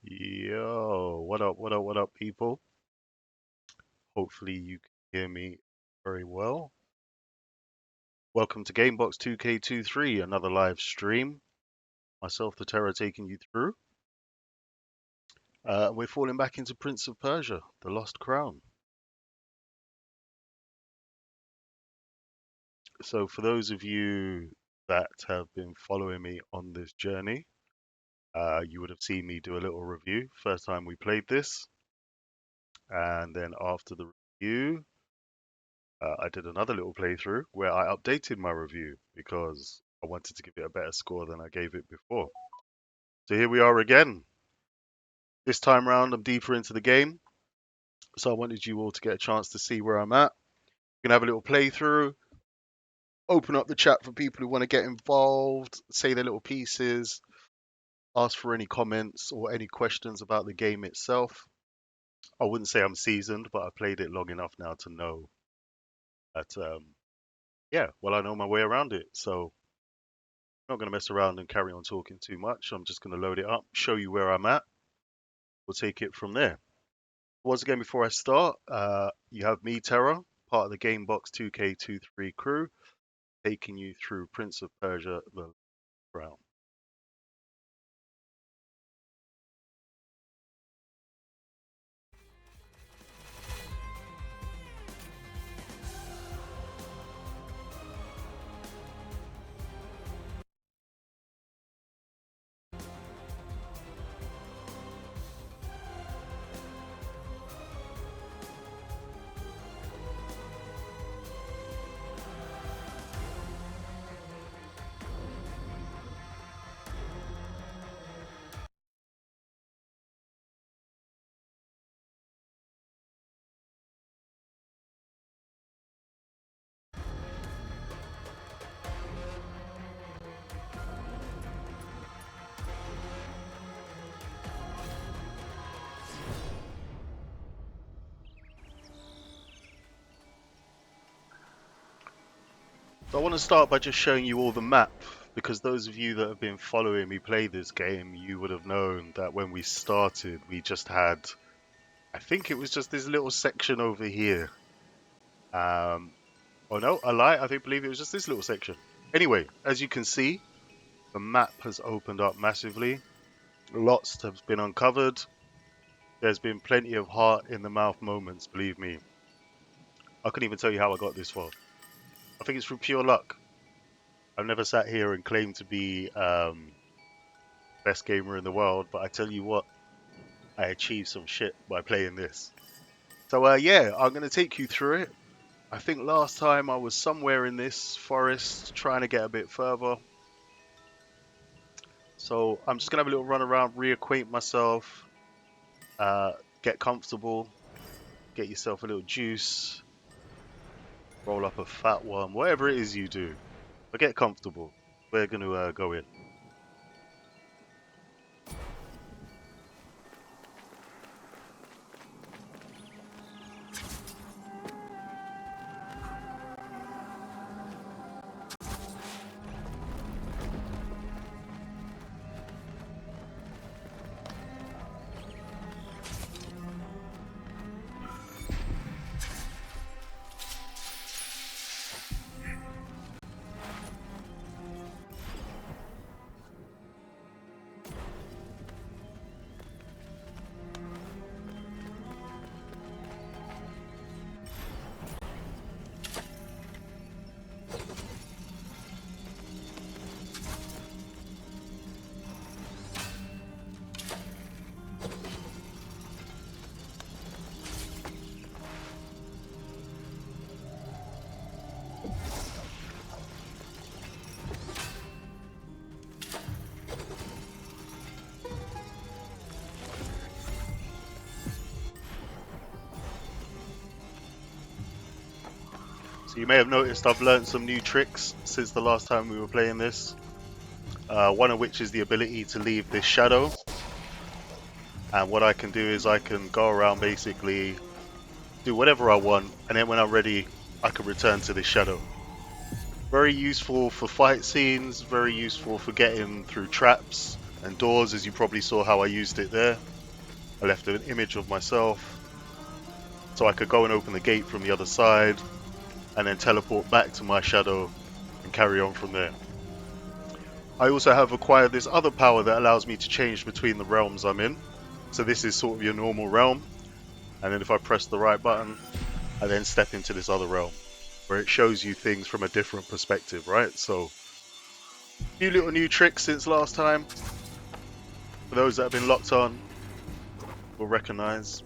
Yo, what up, people? Hopefully you can hear me very well. Welcome to GameBox2K23, another live stream. Myself, the Terror, taking you through. We're falling back into Prince of Persia, the Lost Crown. So for those of you that have been following me on this journey, you would have seen me do a little review first time we played this. And then after the review, I did another little playthrough where I updated my review because I wanted to give it a better score than I gave it before. So here we are again. This time round, I'm deeper into the game. So I wanted you all to get a chance to see where I'm at. You can have a little playthrough, open up the chat for people who want to get involved, say their little pieces, ask for any comments or any questions about the game itself. I wouldn't say I'm seasoned, but I played it long enough now to know that, yeah, well, I know my way around it. So I'm not going to mess around and carry on talking too much. I'm just going to load it up, show you where I'm at. We'll take it from there. Once again, before I start, you have me, Terra, part of the GameBox2K23 crew, taking you through Prince of Persia, the Crown. So I want to start by just showing you all the map, because those of you that have been following me play this game, you would have known that when we started, we just had, I think it was just this little section over here. Oh no, I lie, I think believe it was just this little section. Anyway, as you can see, the map has opened up massively. Lots have been uncovered. There's been plenty of heart in the mouth moments, believe me. I couldn't even tell you how I got this far. I think it's through pure luck. I've never sat here and claimed to be best gamer in the world, but I tell you what, I achieved some shit by playing this. So yeah, I'm going to take you through it. I think last time I was somewhere in this forest trying to get a bit further. So I'm just going to have a little run around, reacquaint myself, get comfortable, get yourself a little juice, roll up a fat one, whatever it is you do. But get comfortable. We're going to go in. So you may have noticed I've learned some new tricks since the last time we were playing this. One of which is the ability to leave this shadow. And what I can do is I can go around basically do whatever I want, and then when I'm ready, I can return to this shadow. Very useful for fight scenes, very useful for getting through traps and doors, as you probably saw how I used it there. I left an image of myself so I could go and open the gate from the other side and then teleport back to my shadow and carry on from there. I also have acquired this other power that allows me to change between the realms I'm in. So this is sort of your normal realm, and then if I press the right button, I then step into this other realm where it shows you things from a different perspective, right? So a few little new tricks since last time. For those that have been locked on, will recognize.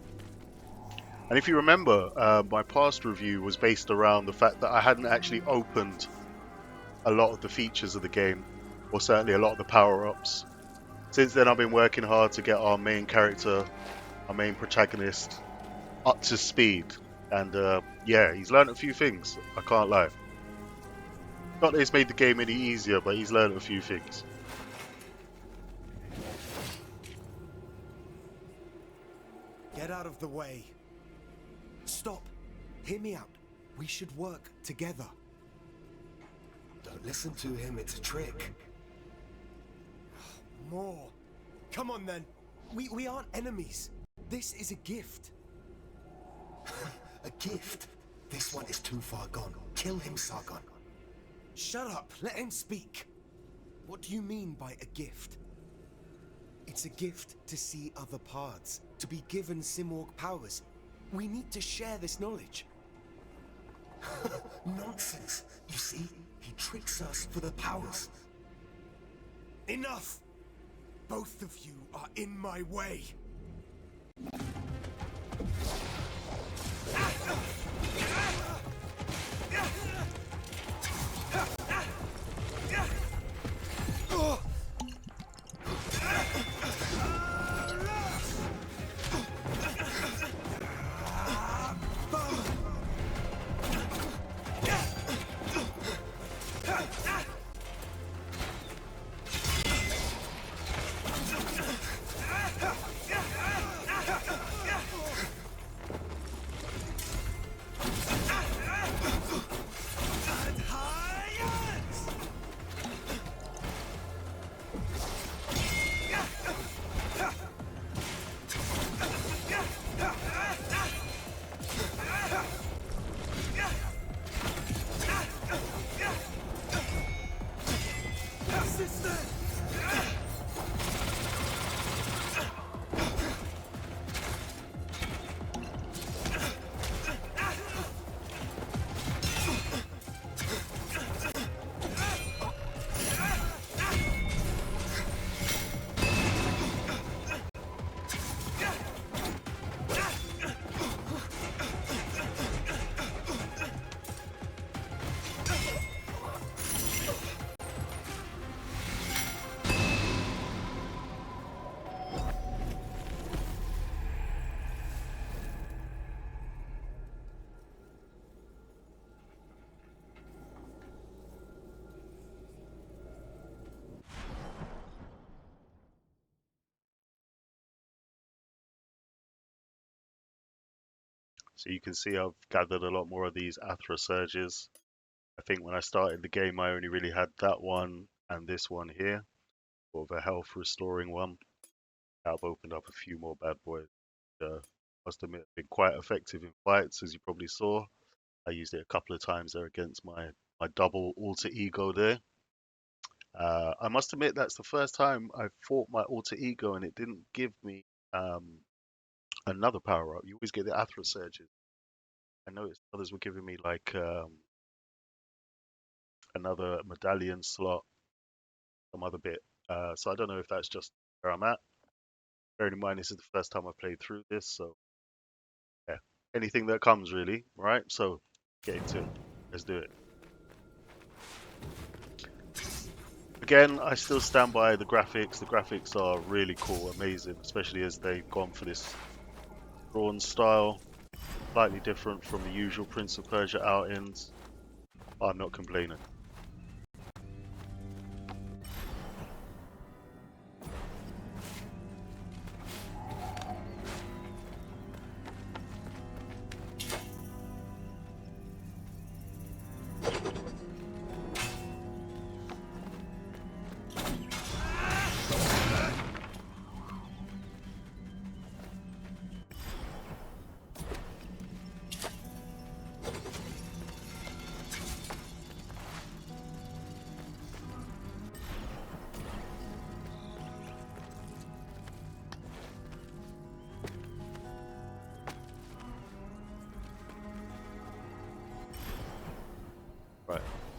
And if you remember, my past review was based around the fact that I hadn't actually opened a lot of the features of the game, or certainly a lot of the power-ups. Since then, I've been working hard to get our main character, our main protagonist, up to speed. And yeah, he's learned a few things, I can't lie. Not that it's made the game any easier, but he's learned a few things. Get out of the way. Stop. Hear me out. We should work together. Don't listen to him, it's a trick. More. Come on then. We aren't enemies. This is a gift. A gift? This one is too far gone. Kill him, Sargon. Shut up. Let him speak. What do you mean by a gift? It's a gift to see other paths, to be given Simorg powers. We need to share this knowledge. Nonsense. You see, he tricks us for the powers. Enough! Both of you are in my way. So you can see I've gathered a lot more of these Athra Surges. I think when I started the game, I only really had that one and this one here, sort of a health restoring one. I've opened up a few more bad boys. Must admit, been quite effective in fights, as you probably saw. I used it a couple of times there against my double alter ego there. I must admit that's the first time I fought my alter ego and it didn't give me another power up. You always get the Athra Surges. I noticed others were giving me like another medallion slot, some other bit. So I don't know if that's just where I'm at. Bearing in mind this is the first time I've played through this, so yeah, anything that comes really, right? So get into it. Let's do it. Again, I still stand by the graphics. The graphics are really cool, amazing, especially as they've gone for this drawn style, slightly different from the usual Prince of Persia outings. I'm not complaining.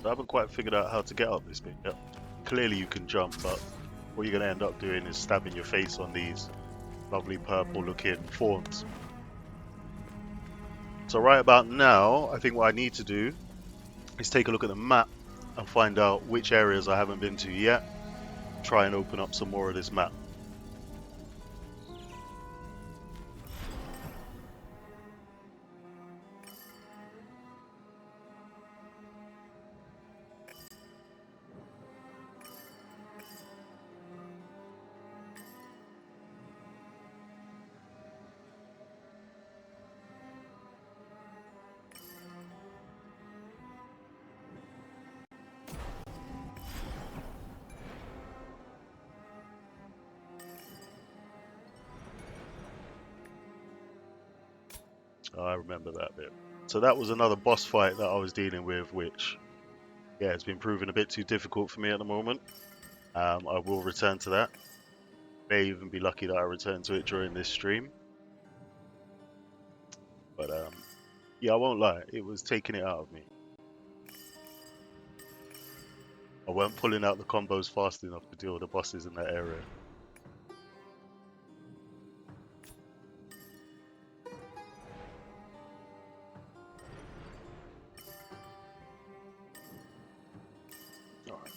I haven't quite figured out how to get up this bit yet. Clearly you can jump, but what you're going to end up doing is stabbing your face on these lovely purple looking thorns. So right about now, I think what I need to do is take a look at the map and find out which areas I haven't been to yet. Try and open up some more of this map. Oh, I remember that bit. So that was another boss fight that I was dealing with, which, yeah, it's been proving a bit too difficult for me at the moment. I will return to that. May even be lucky that I return to it during this stream. But yeah, I won't lie, it was taking it out of me. I weren't pulling out the combos fast enough to deal with the bosses in that area. Alright,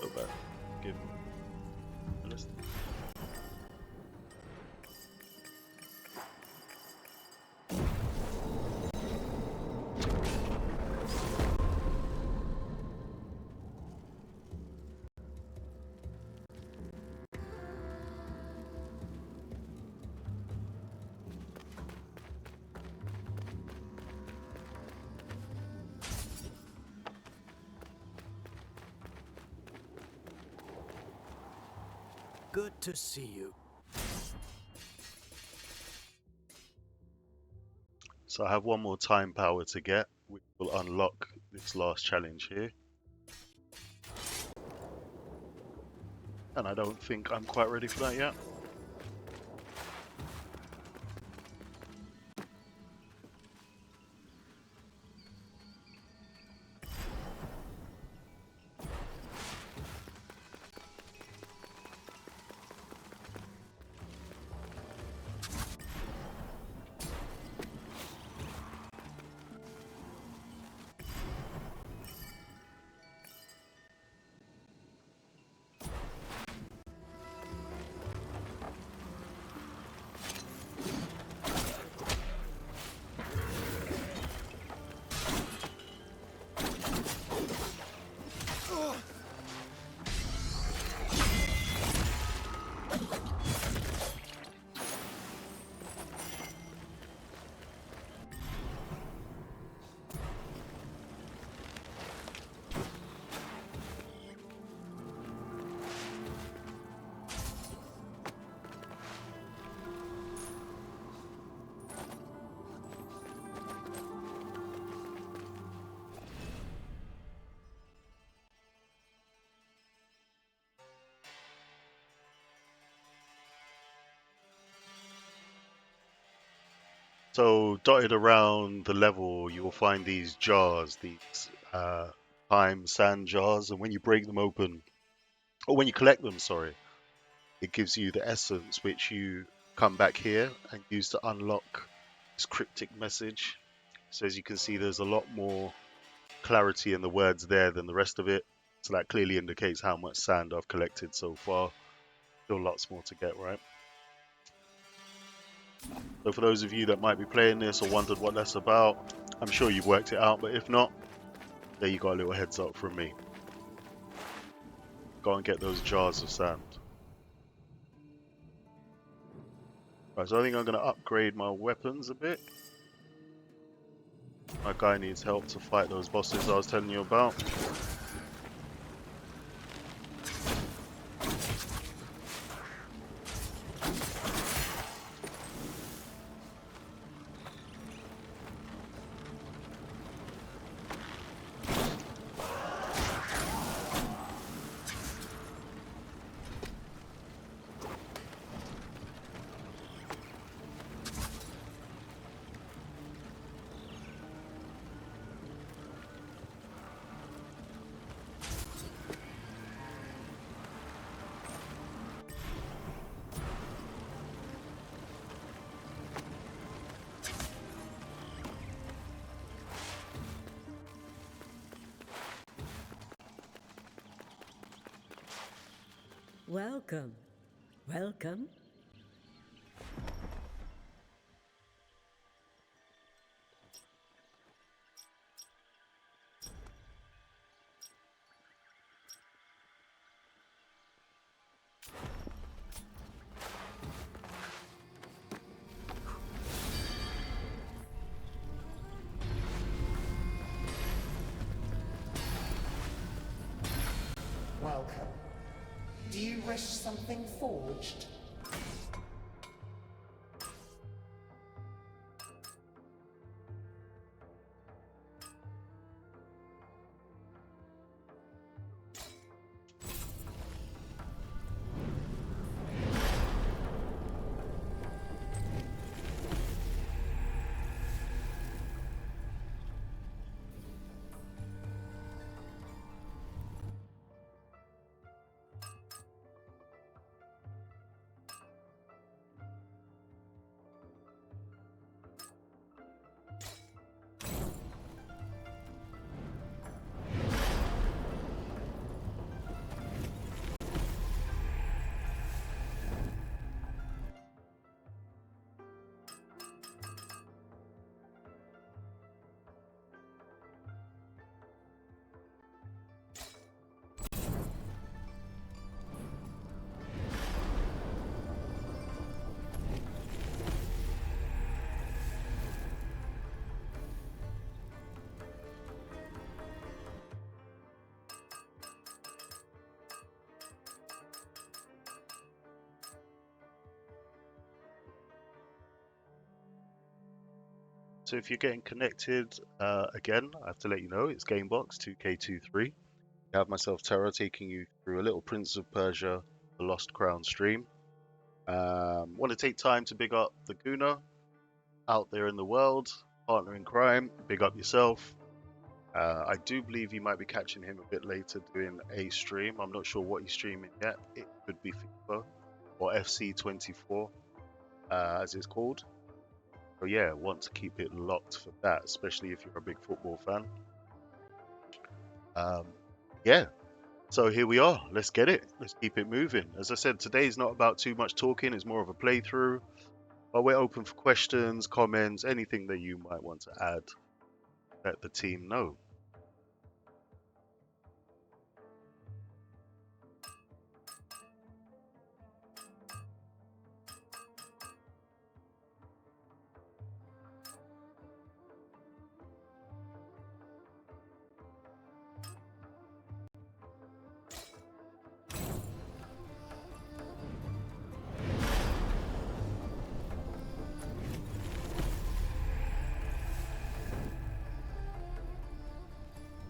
go back. Give me a list. Good to see you. So I have one more time power to get, which will unlock this last challenge here. And I don't think I'm quite ready for that yet. So dotted around the level, you will find these jars, these time sand jars, and when you break them open, or when you collect them, sorry, it gives you the essence which you come back here and use to unlock this cryptic message. So as you can see, there's a lot more clarity in the words there than the rest of it. So that clearly indicates how much sand I've collected so far. Still lots more to get, right? So for those of you that might be playing this or wondered what that's about, I'm sure you've worked it out, but if not, there you got a little heads up from me. Go and get those jars of sand. Right, so I think I'm going to upgrade my weapons a bit. My guy needs help to fight those bosses I was telling you about. Welcome. Welcome. Welcome. Do you wish something forged? So if you're getting connected, again, I have to let you know it's GameBox2K23. I have myself Terra taking you through a little Prince of Persia, The Lost Crown stream. Want to take time to big up the Guna out there in the world, partner in crime. Big up yourself. I do believe you might be catching him a bit later doing a stream. I'm not sure what he's streaming yet. It could be FIFA or FC24, as it's called. So yeah, want to keep it locked for that, especially if you're a big football fan. Um, yeah, so here we are. Let's get it. Let's keep it moving. As I said, today's not about too much talking. It's more of a playthrough. But we're open for questions, comments, anything that you might want to add. Let the team know.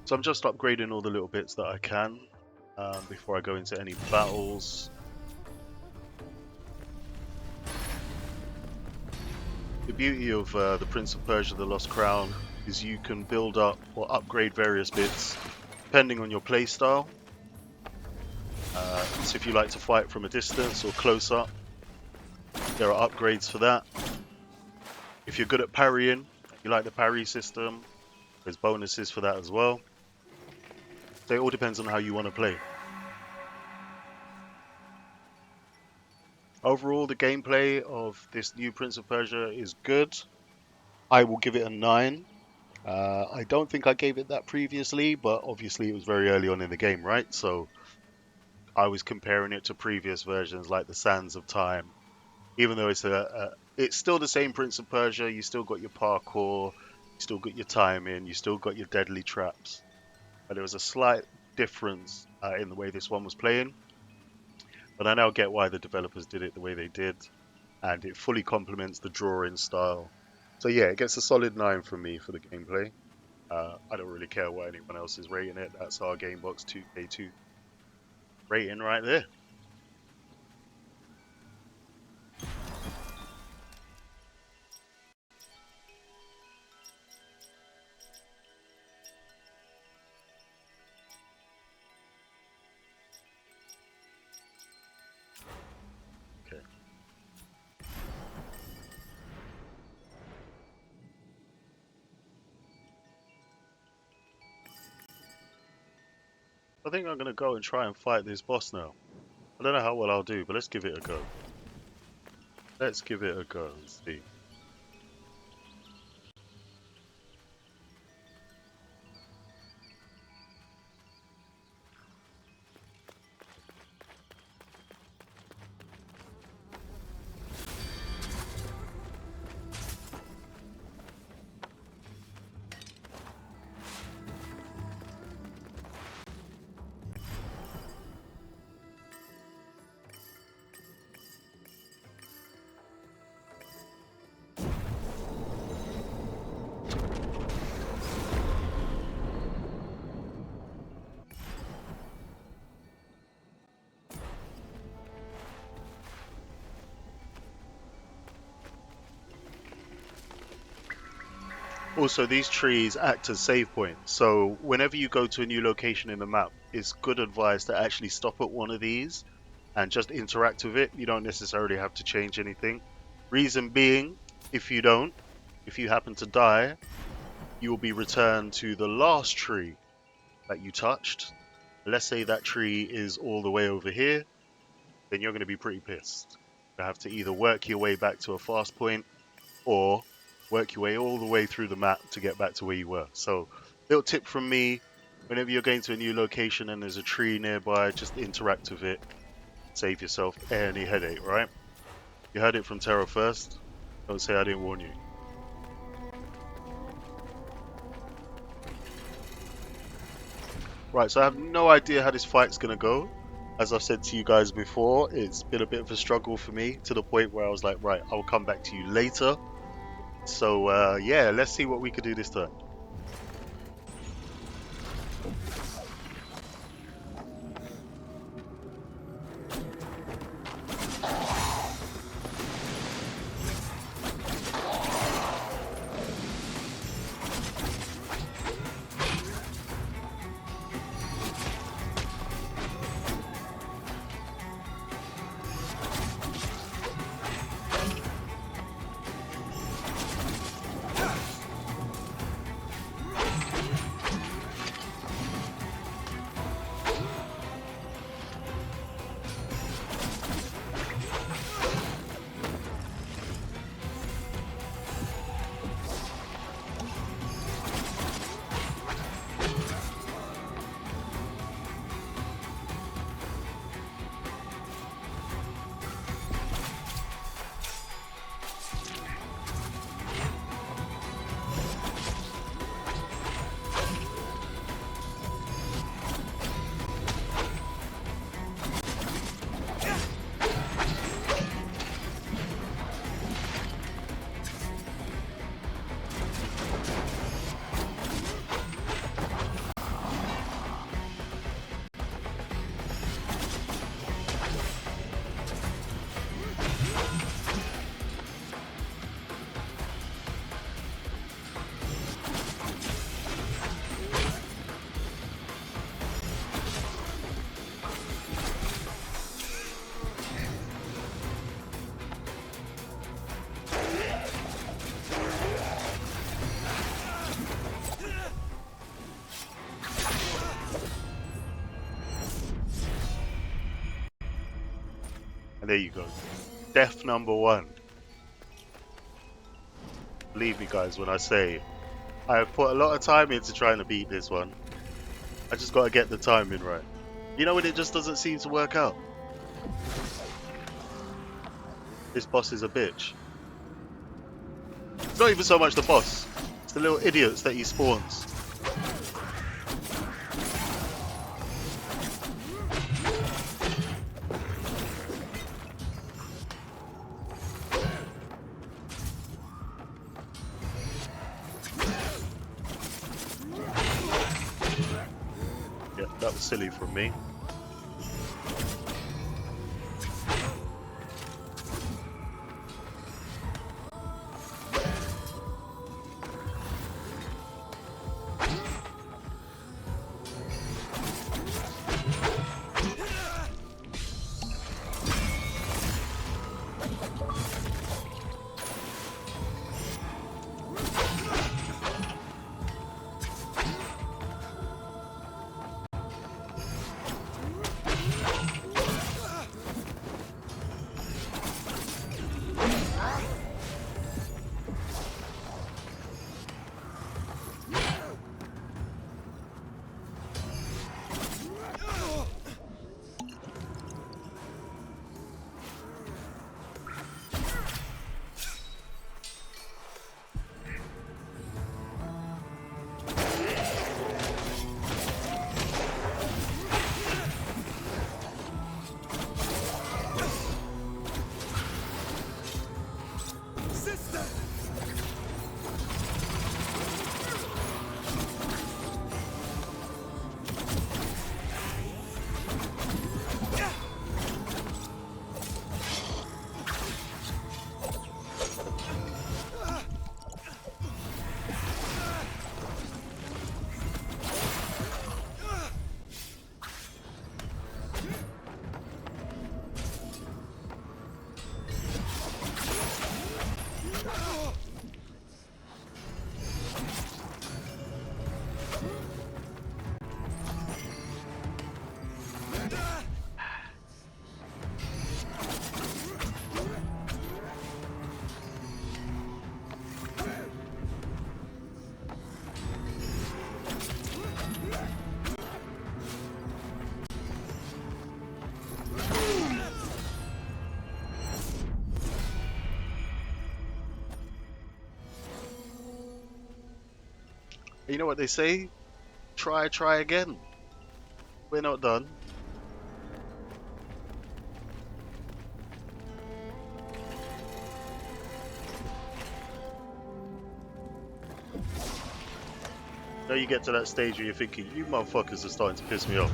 So I'm just upgrading all the little bits that I can before I go into any battles. The beauty of the Prince of Persia: The Lost Crown is you can build up or upgrade various bits depending on your playstyle. So if you like to fight from a distance or close up, there are upgrades for that. If you're good at parrying, you like the parry system, there's bonuses for that as well. So it all depends on how you want to play. Overall, the gameplay of this new Prince of Persia is good. I will give it a 9. I don't think I gave it that previously, but obviously it was very early on in the game, right? So I was comparing it to previous versions like the Sands of Time. Even though it's still the same Prince of Persia, you still got your parkour, you still got your timing, you still got your deadly traps. But there was a slight difference in the way this one was playing. But I now get why the developers did it the way they did, and it fully complements the drawing style. So yeah, it gets a solid 9 from me for the gameplay. I don't really care what anyone else is rating it. That's our GameBox2K2 rating right there. Okay. I think I'm gonna go and try and fight this boss now. I don't know how well I'll do, but let's give it a go. Let's give it a go and see. Also, these trees act as save points. So whenever you go to a new location in the map, it's good advice to actually stop at one of these and just interact with it. You don't necessarily have to change anything. Reason being, if you don't, if you happen to die, you will be returned to the last tree that you touched. Let's say that tree is all the way over here, then you're going to be pretty pissed. You have to either work your way back to a fast point or work your way all the way through the map to get back to where you were. So, little tip from me, whenever you're going to a new location and there's a tree nearby, just interact with it. Save yourself any headache, right? You heard it from Terra first. Don't say I didn't warn you. Right, so I have no idea how this fight's gonna go. As I've said to you guys before, it's been a bit of a struggle for me to the point where I was like, right, I'll come back to you later. So yeah, let's see what we could do this time. And there you go. Death number one. Believe me, guys, when I say I have put a lot of time into trying to beat this one. I just got to get the timing right. You know when it just doesn't seem to work out? This boss is a bitch. It's not even so much the boss. It's the little idiots that he spawns. Yeah, that was silly from me. You know what they say? Try again. We're not done. Now you get to that stage where you're thinking, you motherfuckers are starting to piss me off.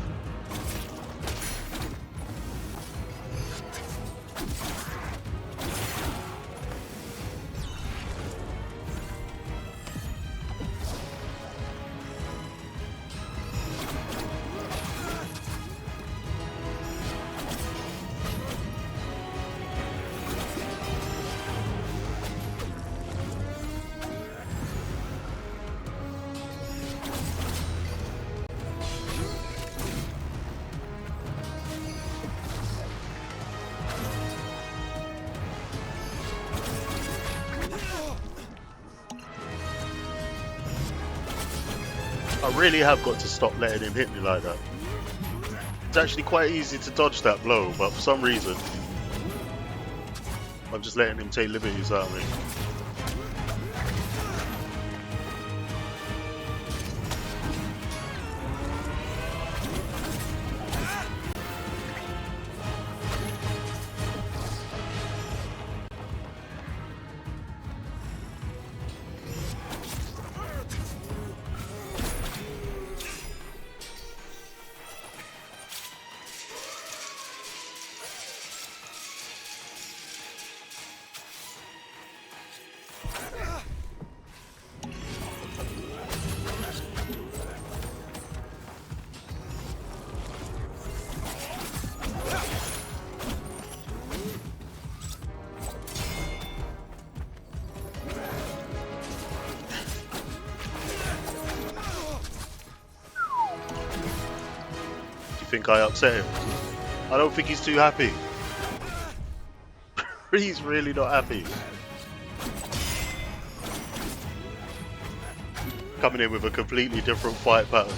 I really have got to stop letting him hit me like that. It's actually quite easy to dodge that blow, but for some reason, I'm just letting him take liberties out of me. Think I upset him? I don't think he's too happy. He's really not happy. Coming in with a completely different fight pattern.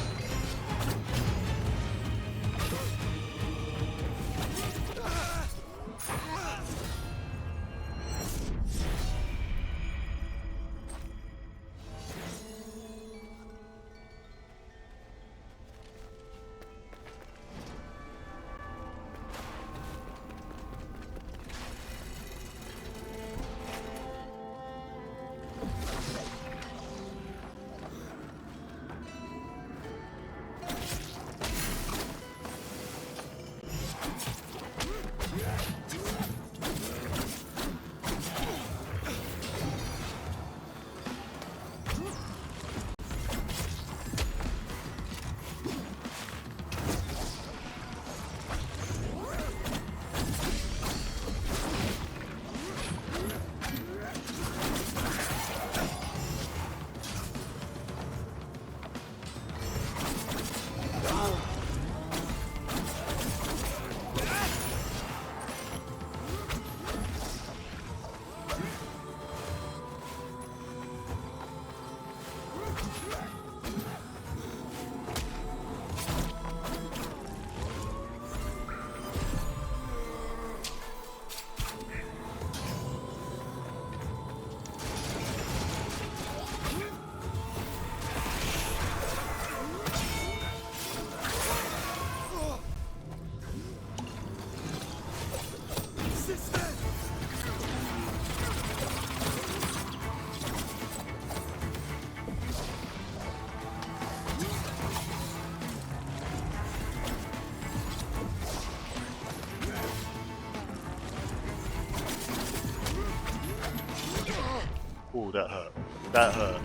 Oh, that hurt. That hurt.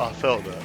I felt that.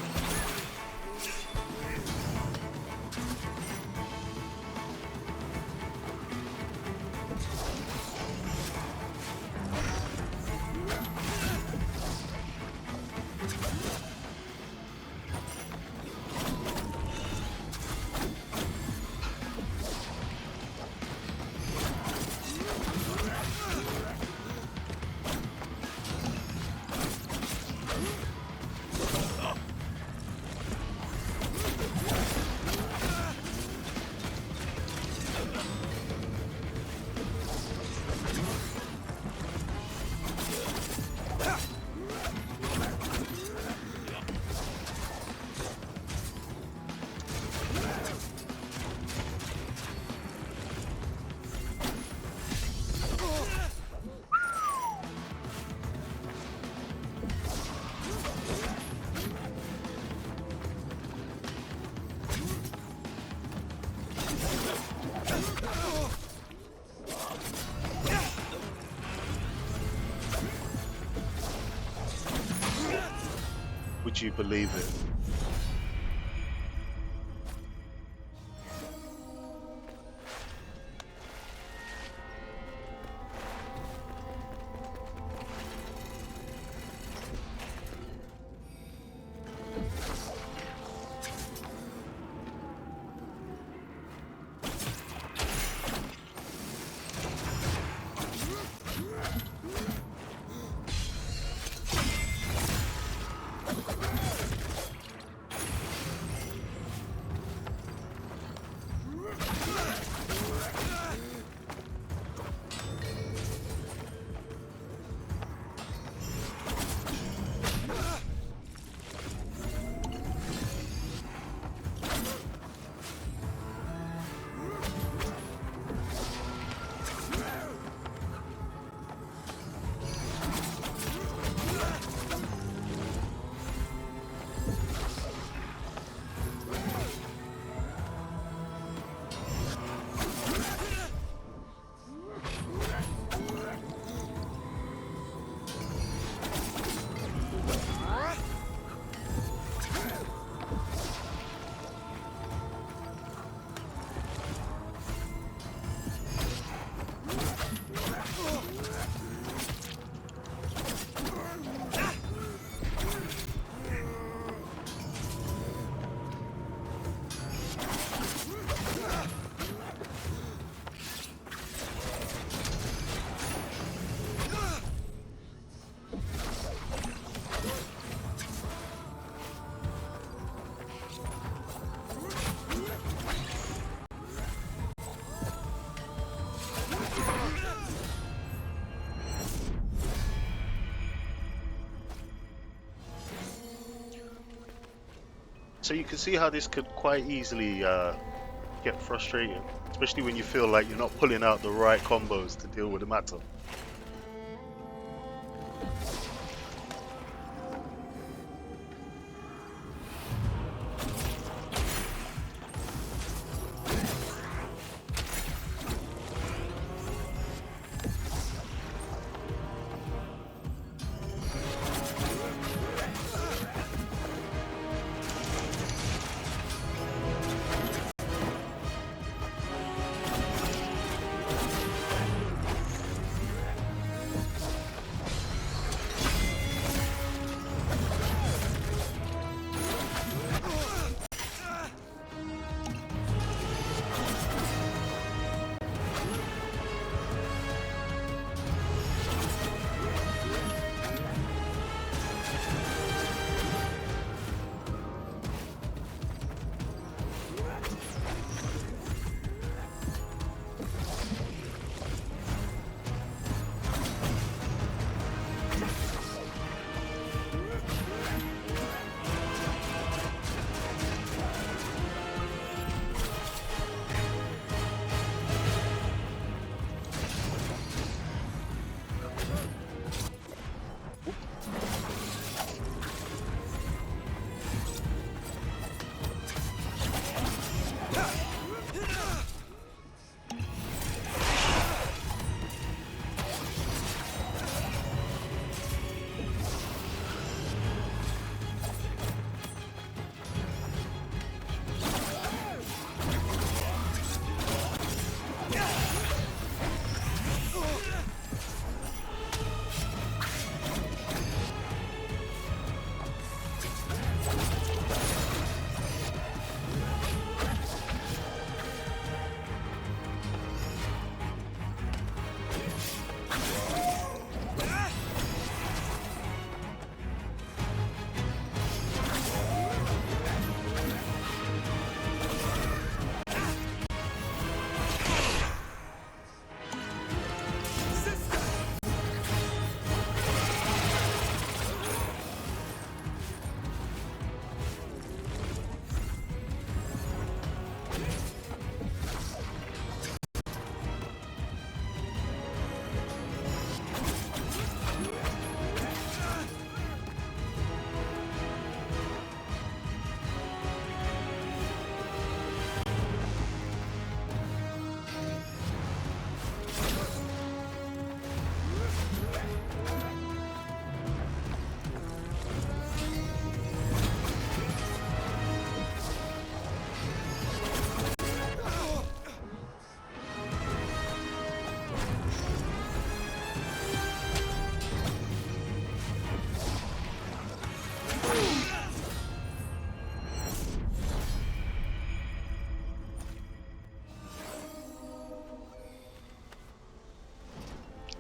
Would you believe it? So you can see how this could quite easily get frustrating, especially when you feel like you're not pulling out the right combos to deal with the matter.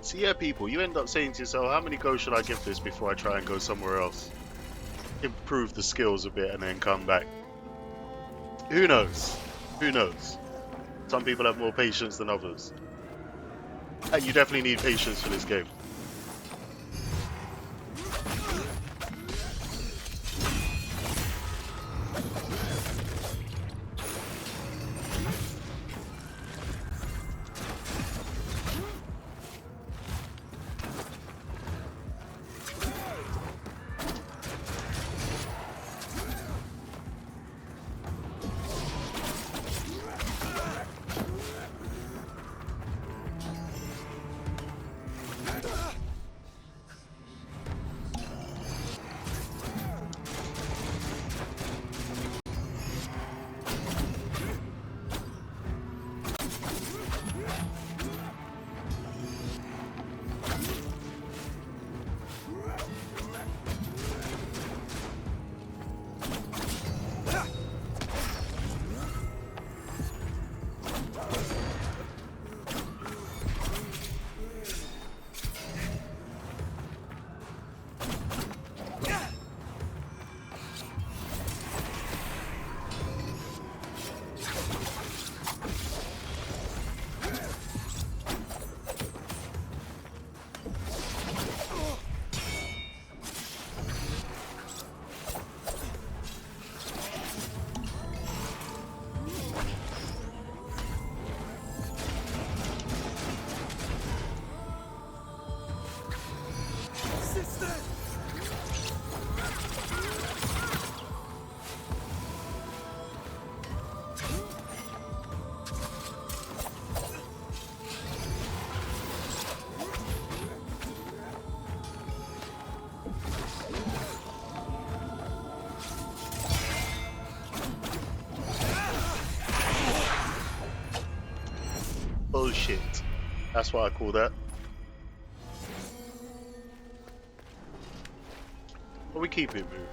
So yeah, people, you end up saying to yourself, how many goes should I give this before I try and go somewhere else? Improve the skills a bit and then come back. Who knows? Who knows? Some people have more patience than others. And you definitely need patience for this game. Bullshit. That's what I call that. But we keep it moving.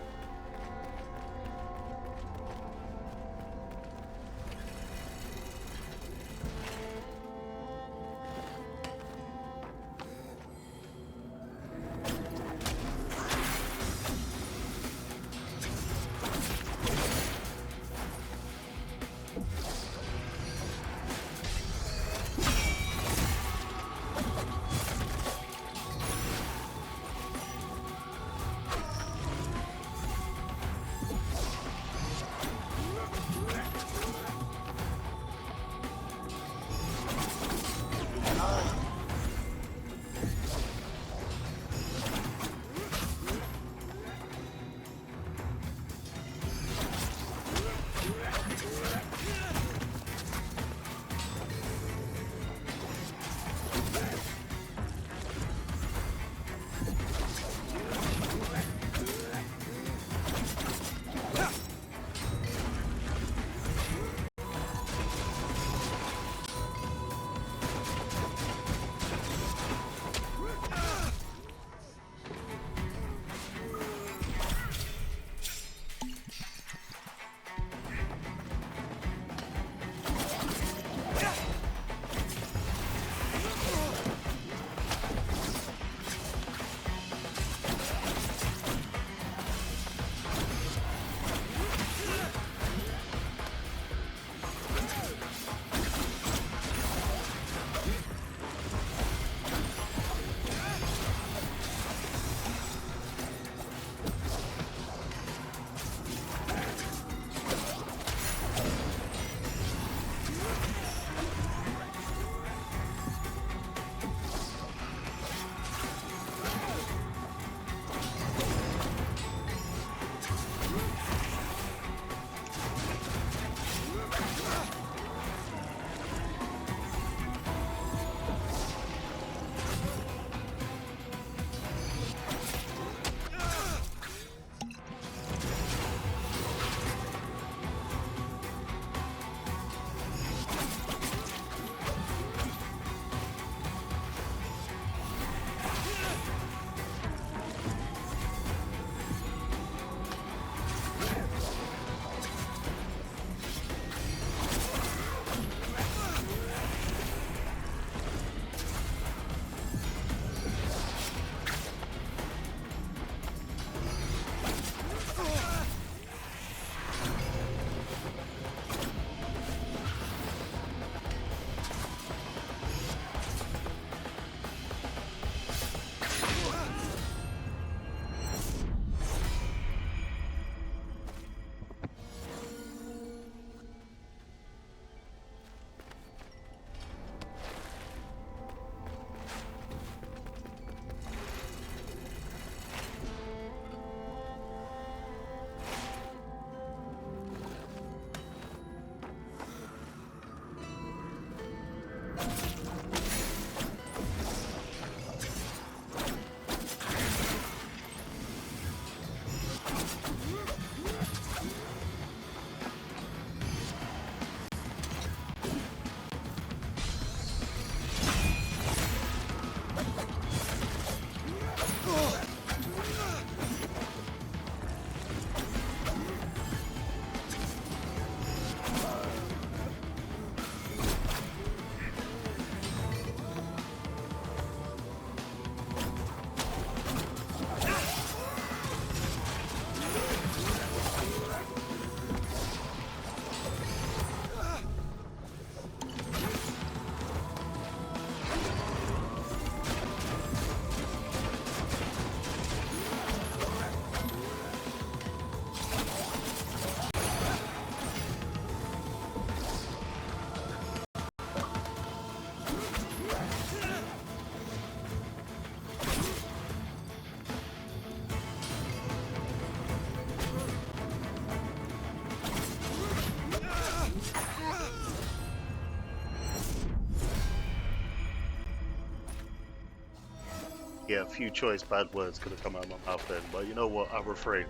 Yeah, a few choice bad words could have come out of my mouth then, but you know what? I refrained.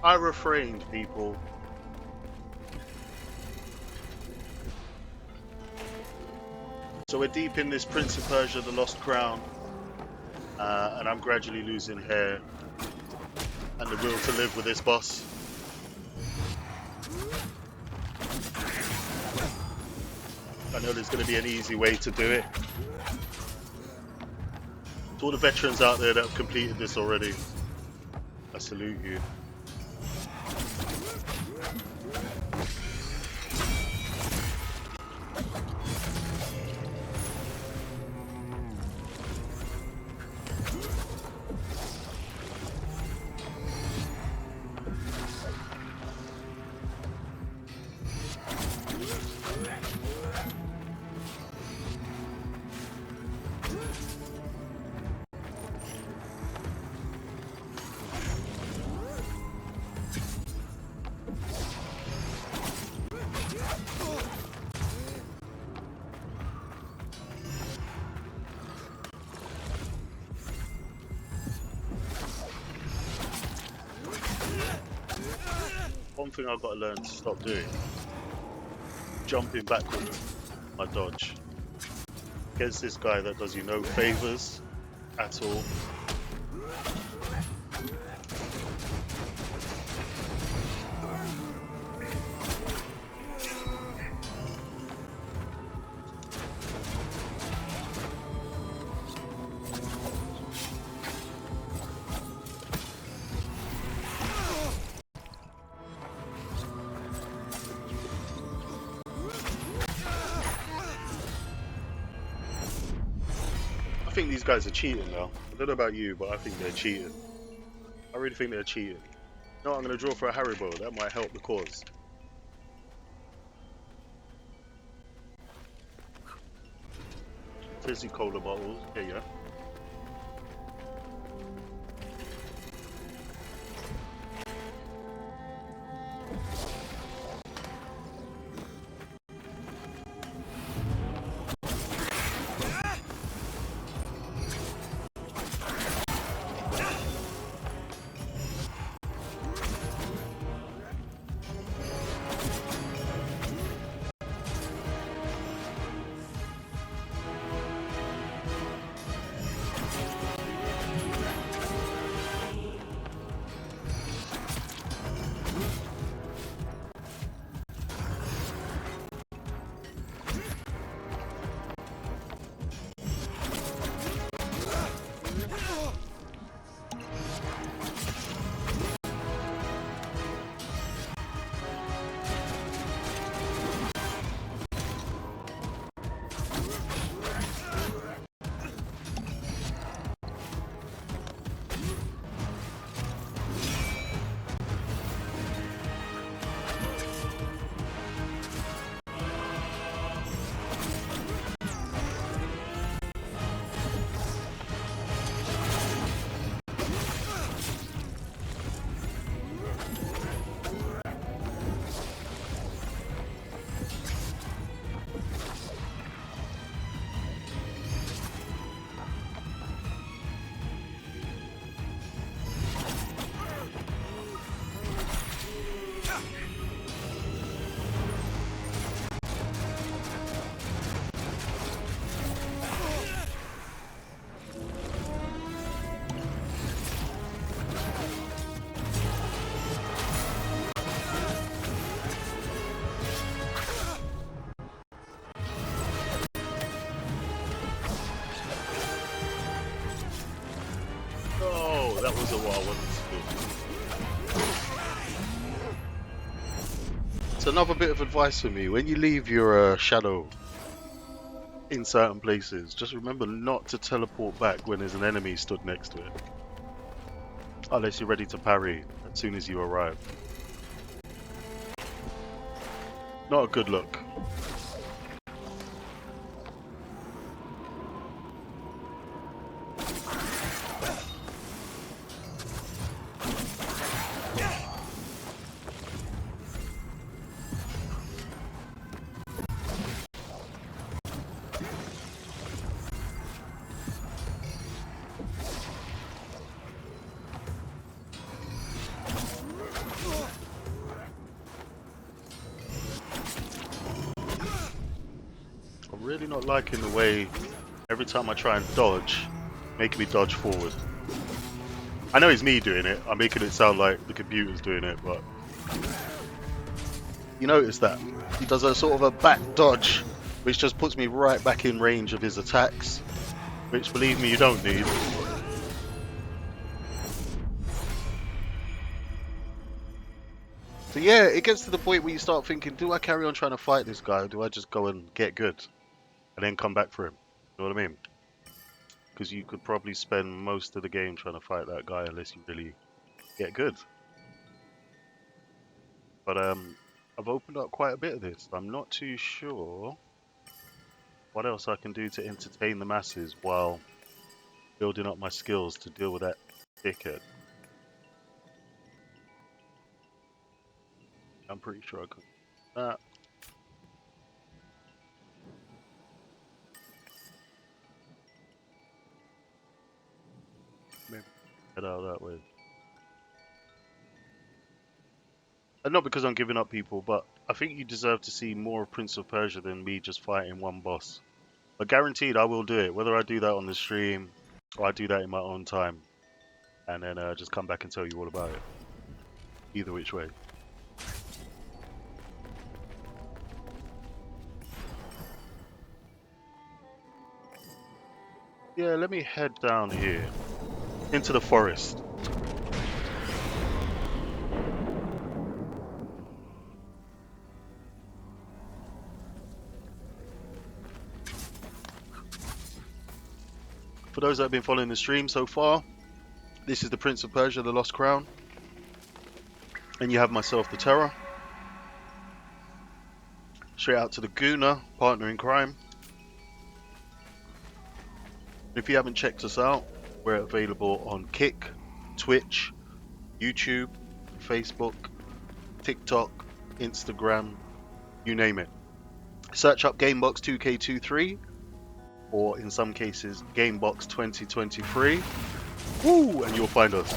I refrained, people. So we're deep in this Prince of Persia, the Lost Crown, and I'm gradually losing hair and the will to live with this boss. I know there's going to be an easy way to do it. To all the veterans out there that have completed this already, I salute you. One thing I've got to learn to stop doing, jumping backwards, my dodge. Against this guy that does you no favors at all. I think these guys are cheating now. I don't know about you, but I think they're cheating. I really think they're cheating. No, I'm going to draw for a Haribo. That might help the cause. Fizzy cola bottles. Here you go. Oh, that wasn't what I wanted to do. It's another bit of advice for me. When you leave your shadow in certain places, just remember not to teleport back when there's an enemy stood next to it. Unless you're ready to parry as soon as you arrive. Not a good look. I'm really not liking the way every time I try and dodge, making me dodge forward. I know it's me doing it. I'm making it sound like the computer's doing it, but you notice that he does a sort of a back dodge, which just puts me right back in range of his attacks, which, believe me, you don't need. So yeah, it gets to the point where you start thinking, do I carry on trying to fight this guy, or do I just go and get good and then come back for him? You know what I mean? Because you could probably spend most of the game trying to fight that guy unless you really get good. But I've opened up quite a bit of this. I'm not too sure what else I can do to entertain the masses while building up my skills to deal with that dickhead. I'm pretty sure I could. Maybe head out that way. And not because I'm giving up people, but I think you deserve to see more of Prince of Persia than me just fighting one boss. But guaranteed I will do it, whether I do that on the stream or I do that in my own time. And then just come back and tell you all about it. Either which way. Yeah, let me head down here into the forest. For those that have been following the stream so far, this is the Prince of Persia, the Lost Crown. And you have myself, the Terror. Straight out to the Gooner, partner in crime. If you haven't checked us out, we're available on Kick, Twitch, YouTube, Facebook, TikTok, Instagram, you name it. Search up GameBox2K23, or in some cases, GameBox2K23. Woo! And you'll find us.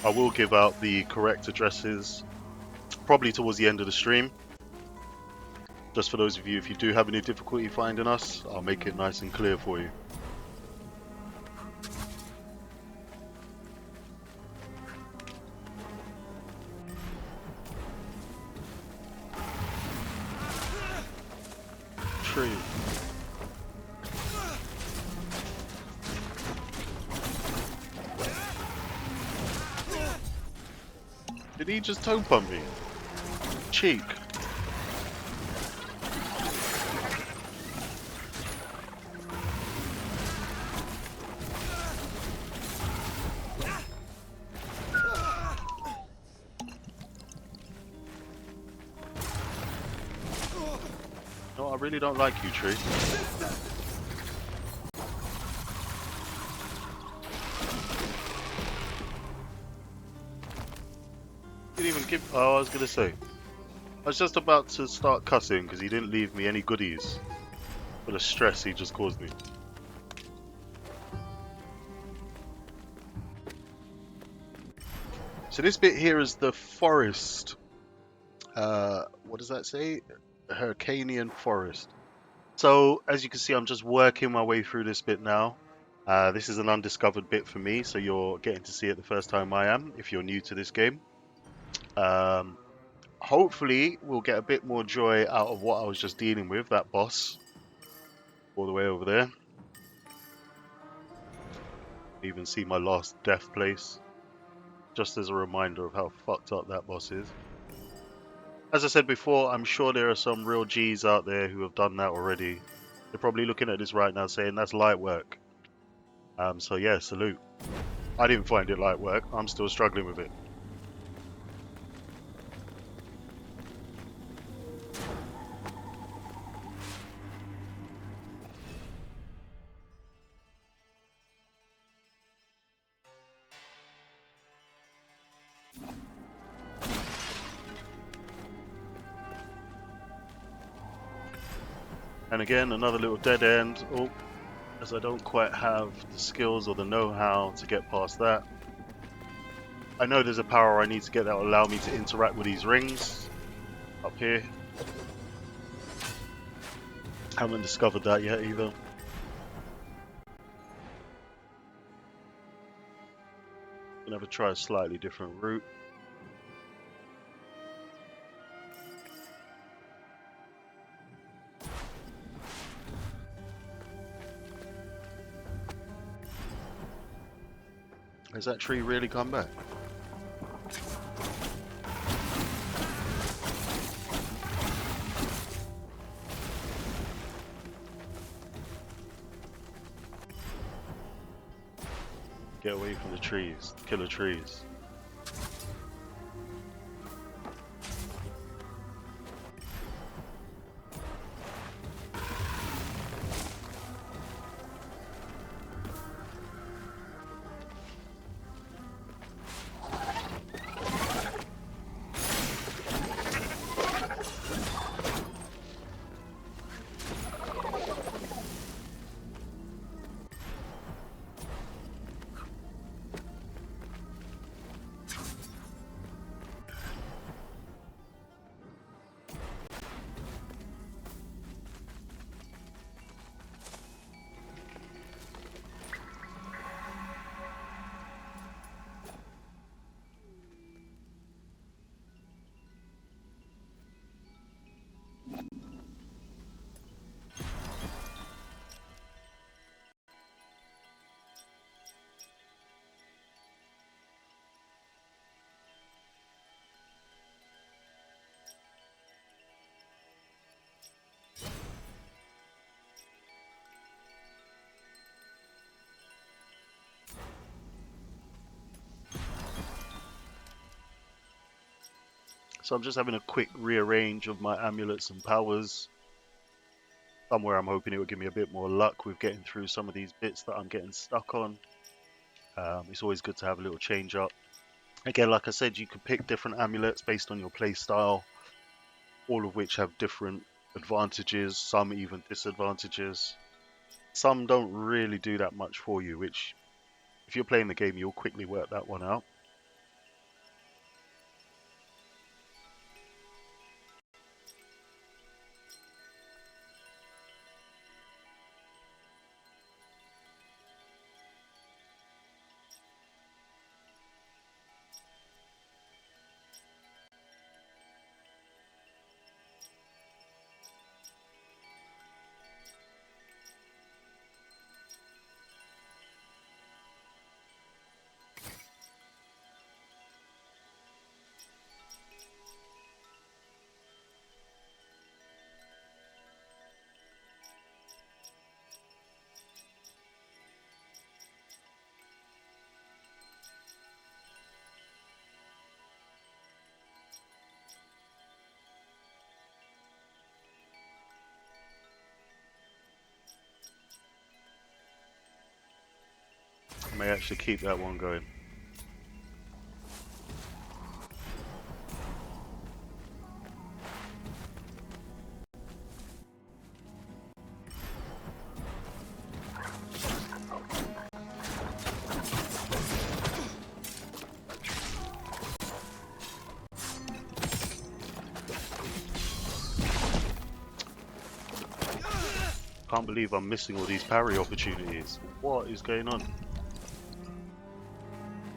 I will give out the correct addresses probably towards the end of the stream. Just for those of you, if you do have any difficulty finding us, I'll make it nice and clear for you. Tree. Did he just toe pump me? Cheek. No, I really don't like you, Tree. Didn't even give. Oh, I was gonna say. I was just about to start cussing because he didn't leave me any goodies for the stress he just caused me. So this bit here is the forest. What does that say? Hyrcanian forest. So as you can see, I'm just working my way through this bit now. This is an undiscovered bit for me, so you're getting to see it the first time I am, if you're new to this game. Hopefully, we'll get a bit more joy out of what I was just dealing with, that boss. All the way over there. Even see my last death place. Just as a reminder of how fucked up that boss is. As I said before, I'm sure there are some real G's out there who have done that already. They're probably looking at this right now saying that's light work. So yeah, salute. I didn't find it light work. I'm still struggling with it. And again, another little dead end. Oh, as I don't quite have the skills or the know-how to get past that. I know there's a power I need to get that will allow me to interact with these rings up here. Haven't discovered that yet either. Gonna have to try a slightly different route. Has that tree really come back? Get away from the trees, killer trees. So I'm just having a quick rearrange of my amulets and powers. Somewhere I'm hoping it will give me a bit more luck with getting through some of these bits that I'm getting stuck on. It's always good to have a little change up. Again, like I said, you can pick different amulets based on your play style, all of which have different advantages, some even disadvantages. Some don't really do that much for you, which if you're playing the game, you'll quickly work that one out. I may actually keep that one going. Can't believe I'm missing all these parry opportunities. What is going on?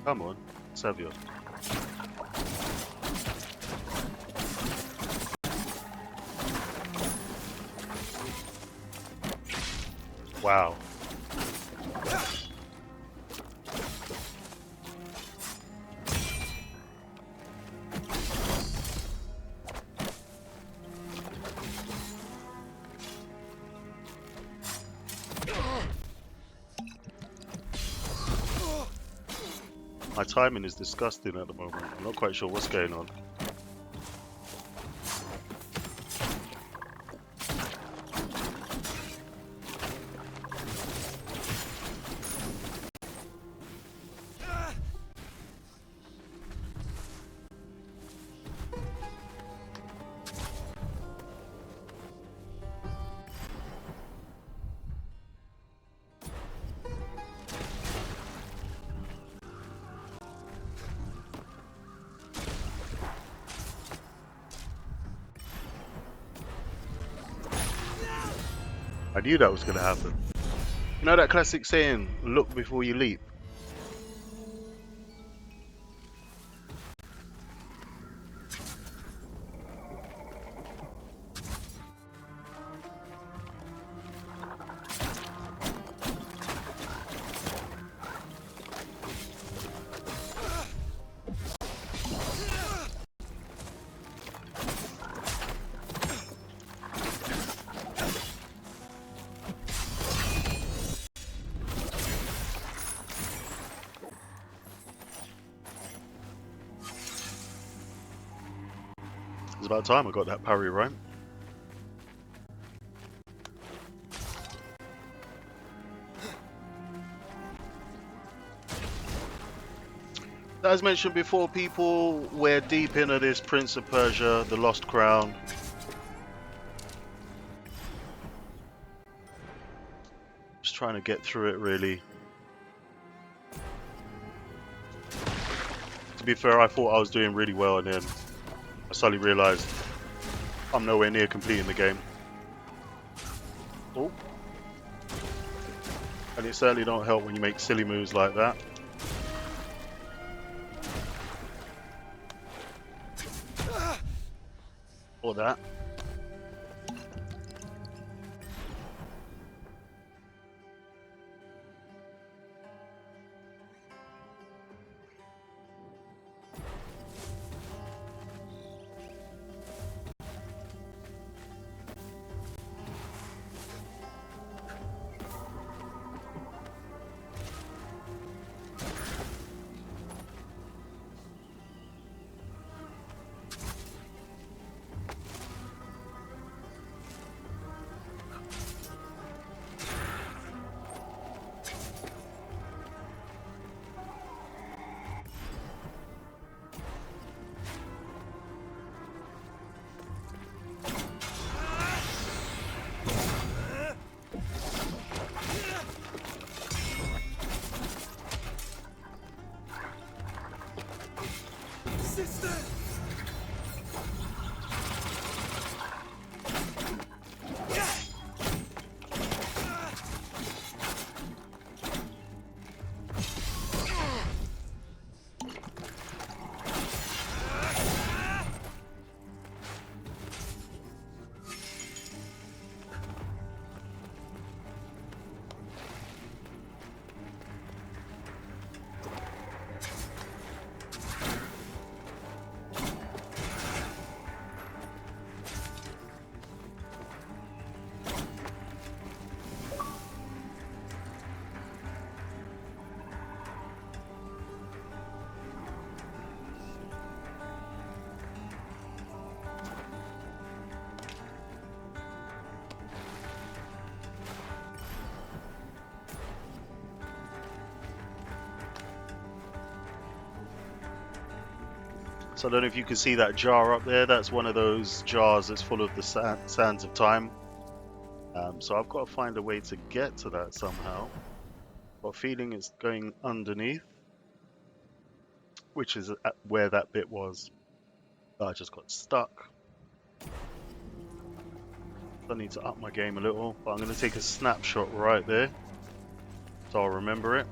Come on, Savio. Wow. My timing is disgusting at the moment. I'm not quite sure what's going on. I knew that was going to happen. You know that classic saying, look before you leap? It's about time I got that parry right. As mentioned before, people, we're deep into this Prince of Persia, The Lost Crown. Just trying to get through it, really. To be fair, I thought I was doing really well, and then I suddenly realised I'm nowhere near completing the game. Oh. And it certainly don't help when you make silly moves like that. Or that. So I don't know if you can see that jar up there. That's one of those jars that's full of the sands of time. So I've got to find a way to get to that somehow. Got a feeling it's going underneath, which is where that bit was. I just got stuck. I need to up my game a little, but I'm going to take a snapshot right there, so I'll remember it.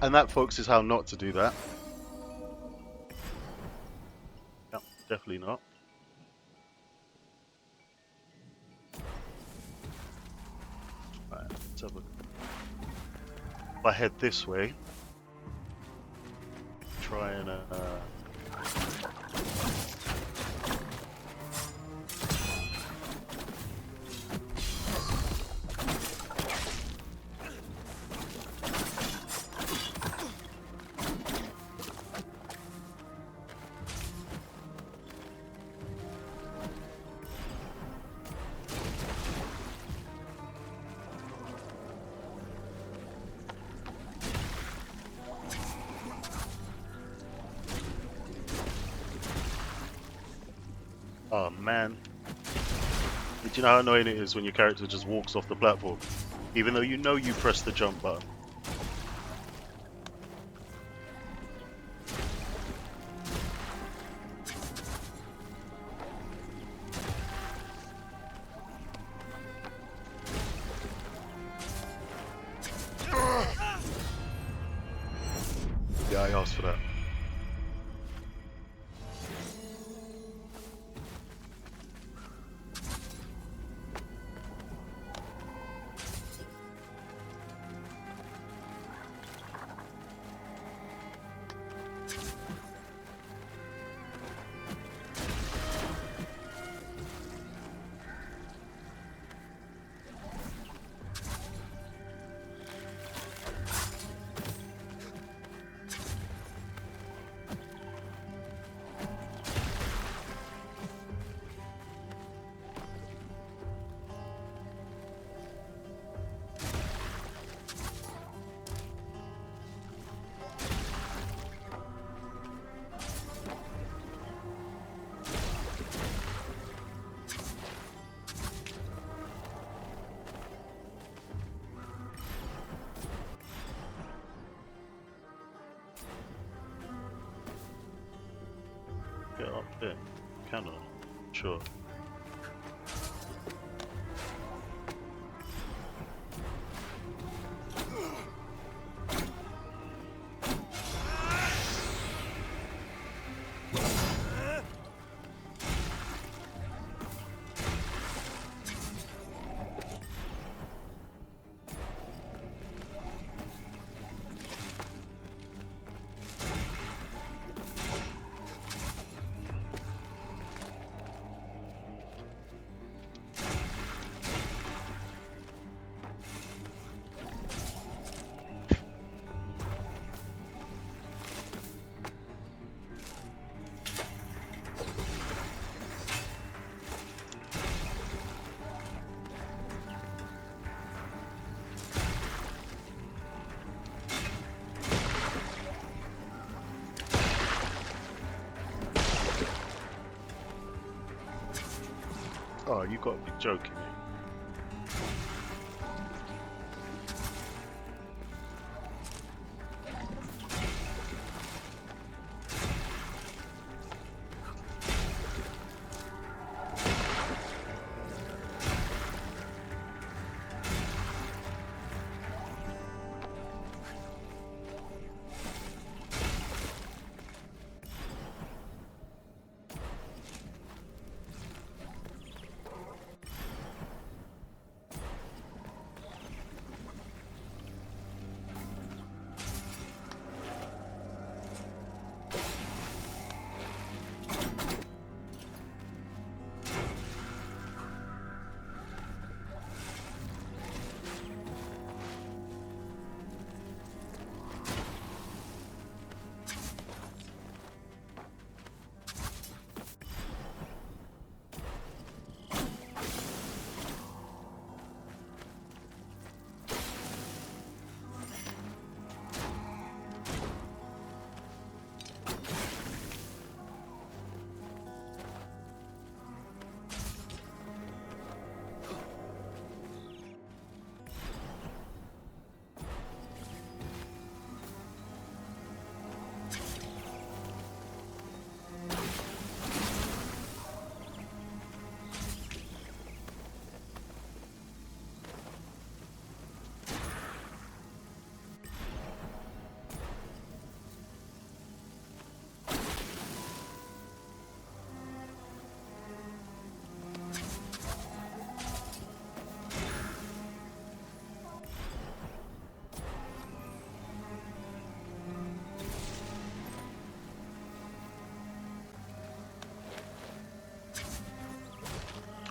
And that, folks, is how not to do that. Yep, definitely not. Right, let's have a... If I head this way, try and oh man. Do you know how annoying it is when your character just walks off the platform? Even though you know you pressed the jump button. Yeah, I asked for that. Get up there. Can I? Sure. Oh, you got to be joking me.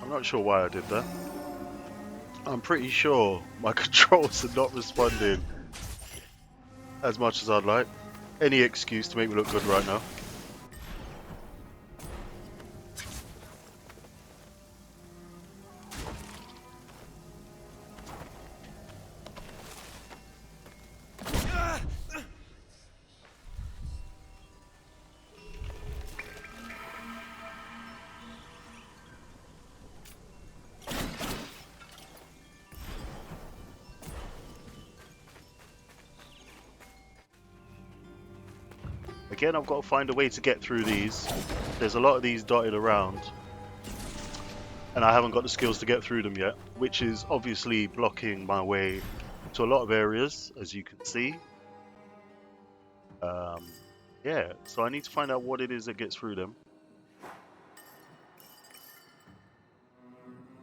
I'm not sure why I did that. I'm pretty sure my controls are not responding as much as I'd like. Any excuse to make me look good right now. Again, I've got to find a way to get through these. There's a lot of these dotted around, and I haven't got the skills to get through them yet, which is obviously blocking my way to a lot of areas, as you can see. Yeah, so I need to find out what it is that gets through them.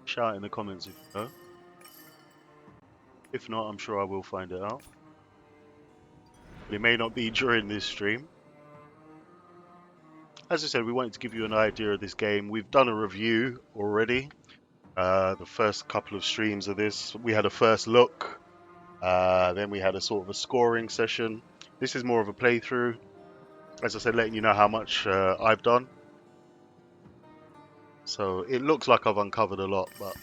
Shout in the comments if you know. If not, I'm sure I will find it out. But it may not be during this stream. As I said, we wanted to give you an idea of this game. We've done a review already. The first couple of streams of this, we had a first look. Then we had a sort of a scoring session. This is more of a playthrough. As I said, letting you know how much I've done. So it looks like I've uncovered a lot, but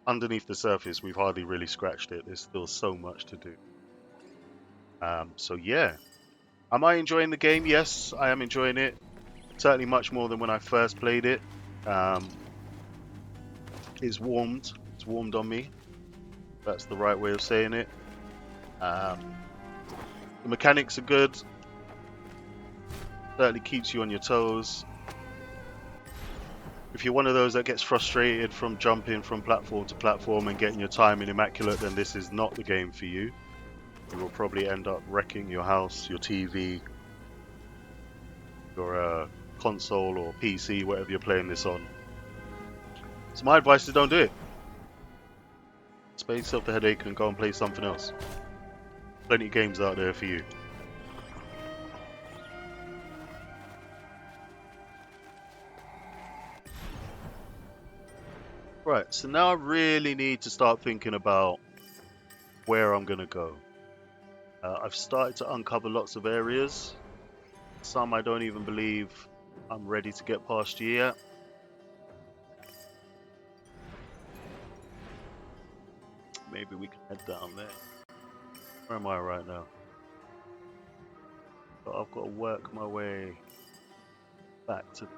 underneath the surface, we've hardly really scratched it. There's still so much to do. So yeah. Am I enjoying the game? Yes, I am enjoying it. Certainly much more than when I first played it. It's warmed. It's warmed on me. That's the right way of saying it. The mechanics are good. Certainly keeps you on your toes. If you're one of those that gets frustrated from jumping from platform to platform and getting your timing immaculate, then this is not the game for you. You will probably end up wrecking your house, your TV, your console or PC, whatever you're playing this on. So my advice is don't do it. Spare yourself the headache and go and play something else. Plenty of games out there for you. Right, so now I really need to start thinking about where I'm going to go. I've started to uncover lots of areas. Some I don't even believe I'm ready to get past yet. Maybe we can head down there. Where am I right now? But I've got to work my way back to...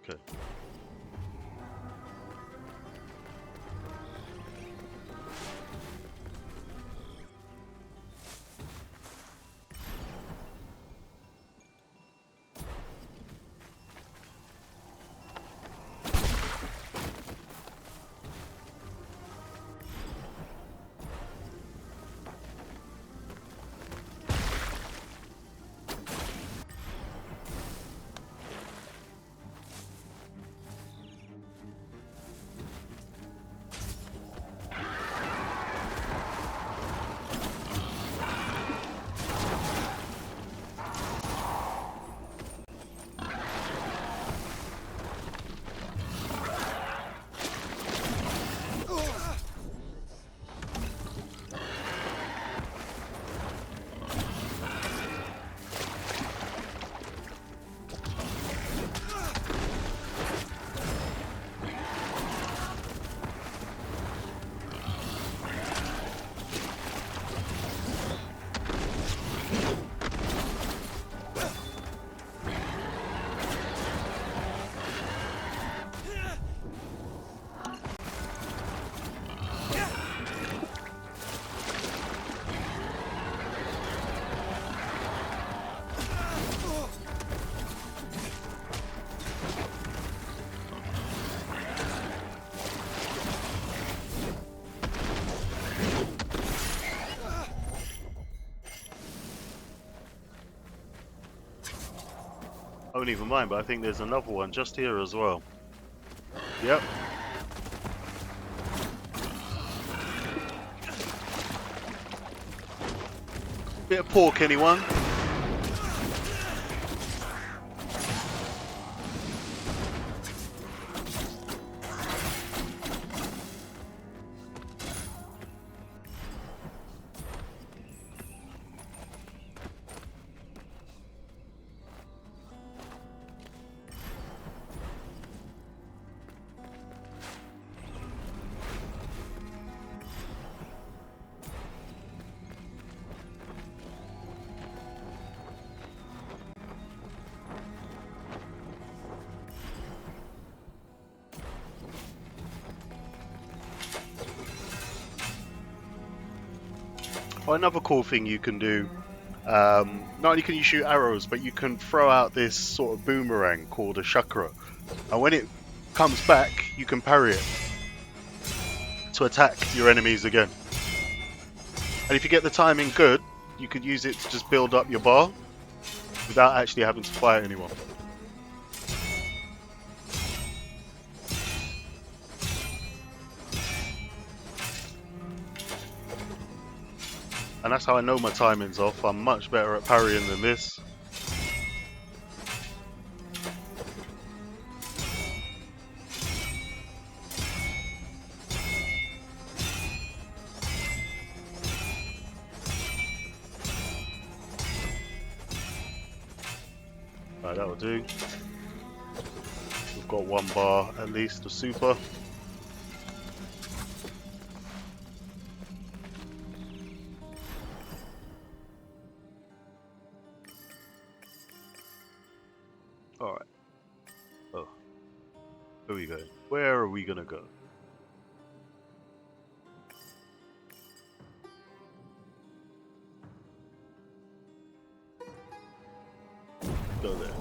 Okay. I wouldn't even mind, but I think there's another one just here as well. Yep. Bit of pork, anyone? another cool thing you can do, not only can you shoot arrows, but you can throw out this sort of boomerang called a chakra. And when it comes back, you can parry it to attack your enemies again. And if you get the timing good, you could use it to just build up your bar without actually having to fight anyone. And that's how I know my timing's off. I'm much better at parrying than this. Right, that'll do. We've got one bar at least of super. Alright. Oh. Where are we going? Where are we gonna go? Go there.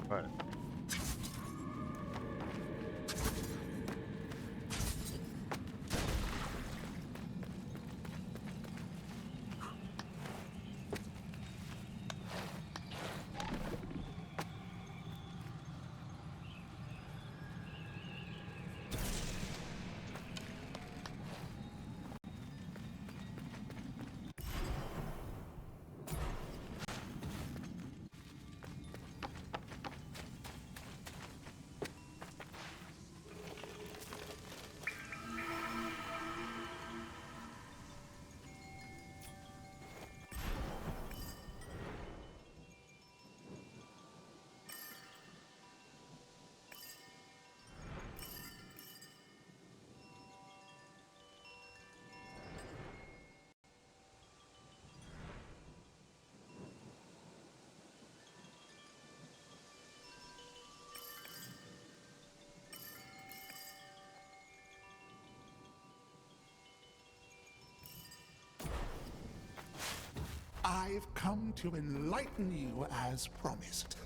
Right. I've come to enlighten you as promised.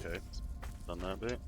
Okay, done that bit.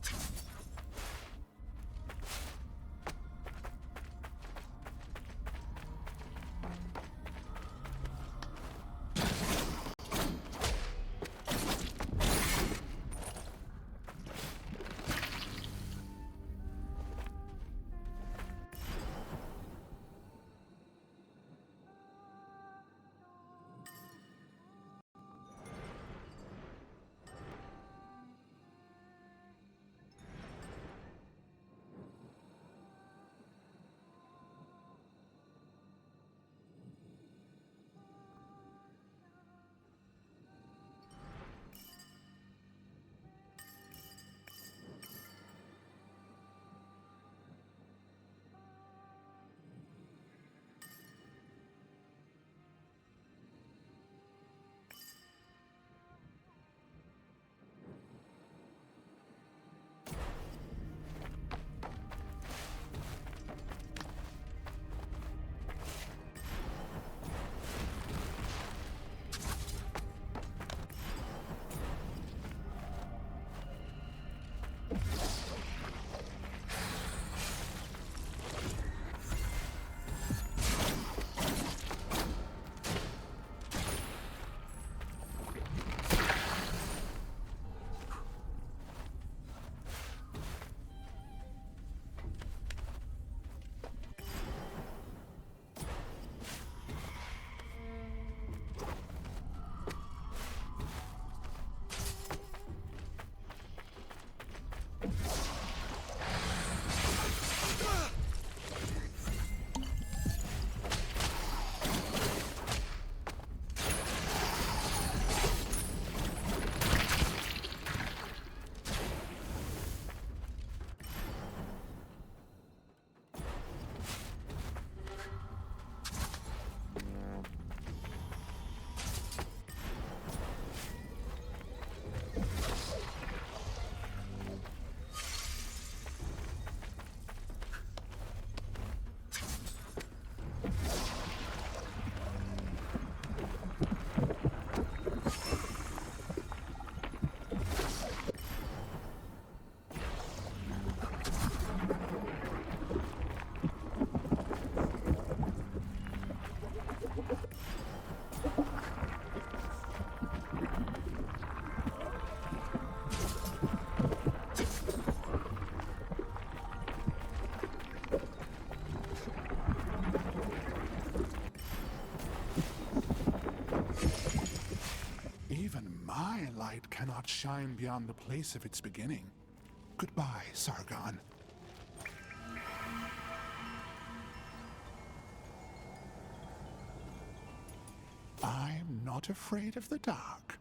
Even my light cannot shine beyond the place of its beginning. Goodbye, Sargon. I'm not afraid of the dark.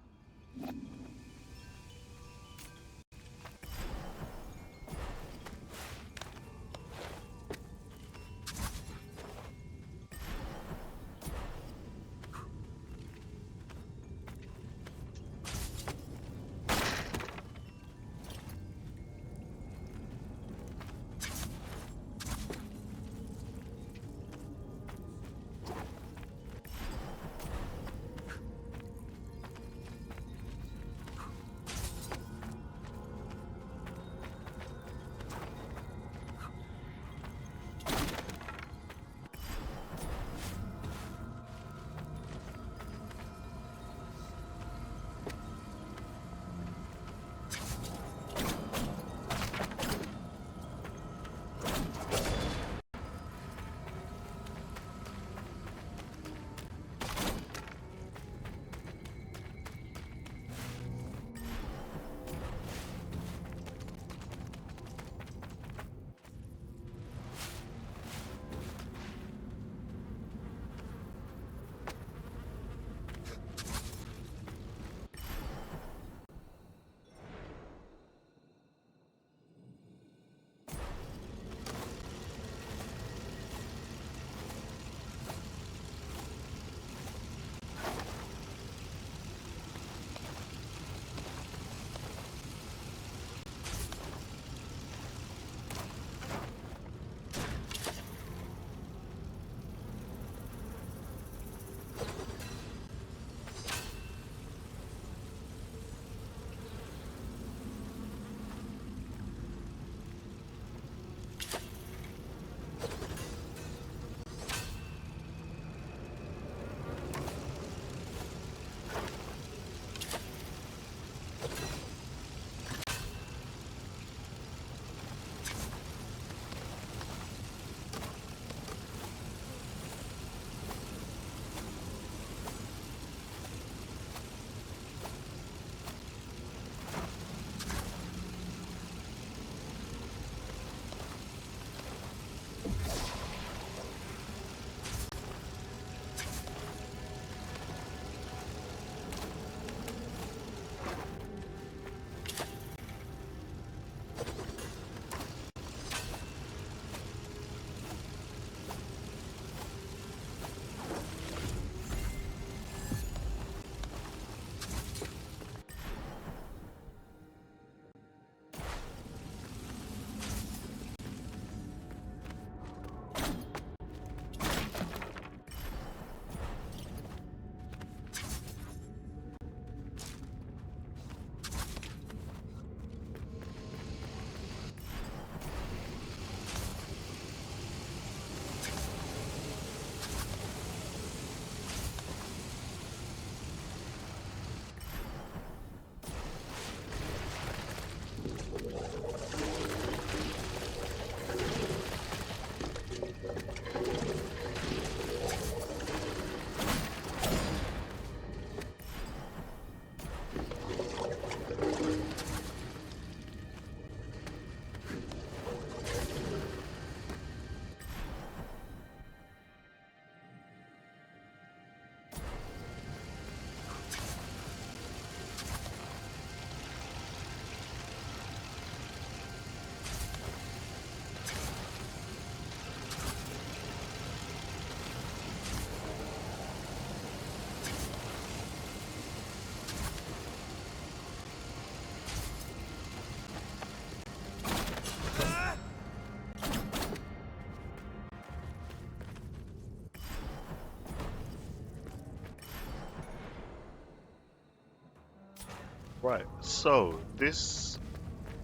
Right, so this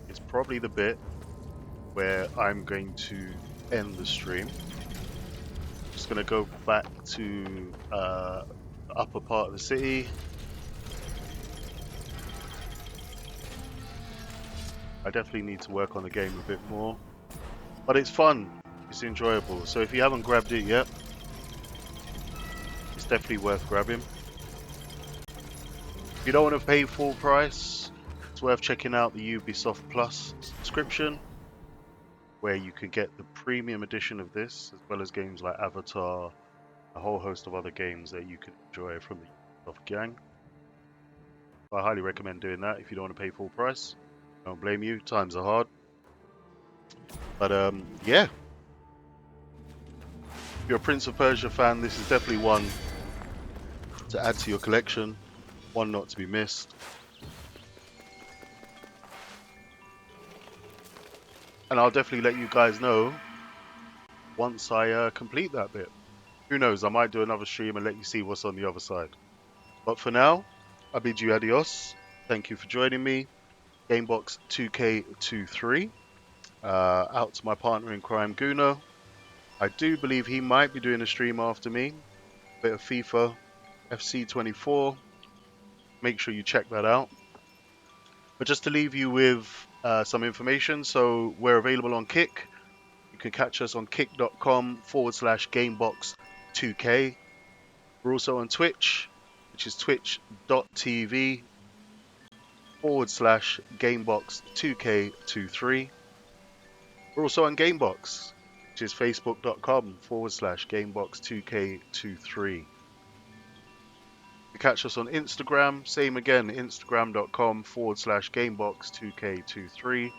is probably the bit where I'm going to end the stream. Just gonna go back to the upper part of the city. I definitely need to work on the game a bit more, but it's fun. It's enjoyable. So if you haven't grabbed it yet, it's definitely worth grabbing. If you don't want to pay full price, it's worth checking out the Ubisoft Plus subscription, where you can get the premium edition of this, as well as games like Avatar, a whole host of other games that you can enjoy from the Ubisoft gang. I highly recommend doing that if you don't want to pay full price. I don't blame you, times are hard. But yeah, if you're a Prince of Persia fan, this is definitely one to add to your collection, one not to be missed. And I'll definitely let you guys know once I complete that bit. Who knows, I might do another stream and let you see what's on the other side. But for now, I bid you adios. Thank you for joining me. GameBox2K23. Out to my partner in crime, Guno. I do believe he might be doing a stream after me. Bit of FIFA, FC24. Make sure you check that out. But just to leave you with some information, so we're available on Kick. You can catch us on kick.com/gamebox2k. We're also on Twitch, which is twitch.tv/gamebox2k23. We're also on Gamebox, which is facebook.com/gamebox2k23. You catch us on Instagram, same again, instagram.com/gamebox2k23.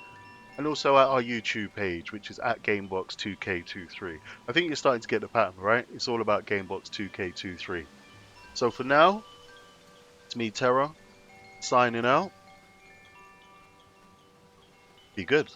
And also at our YouTube page, which is at GameBox2K23. I think you're starting to get the pattern, right? It's all about GameBox2K23. So for now, it's me, Terra, signing out. Be good.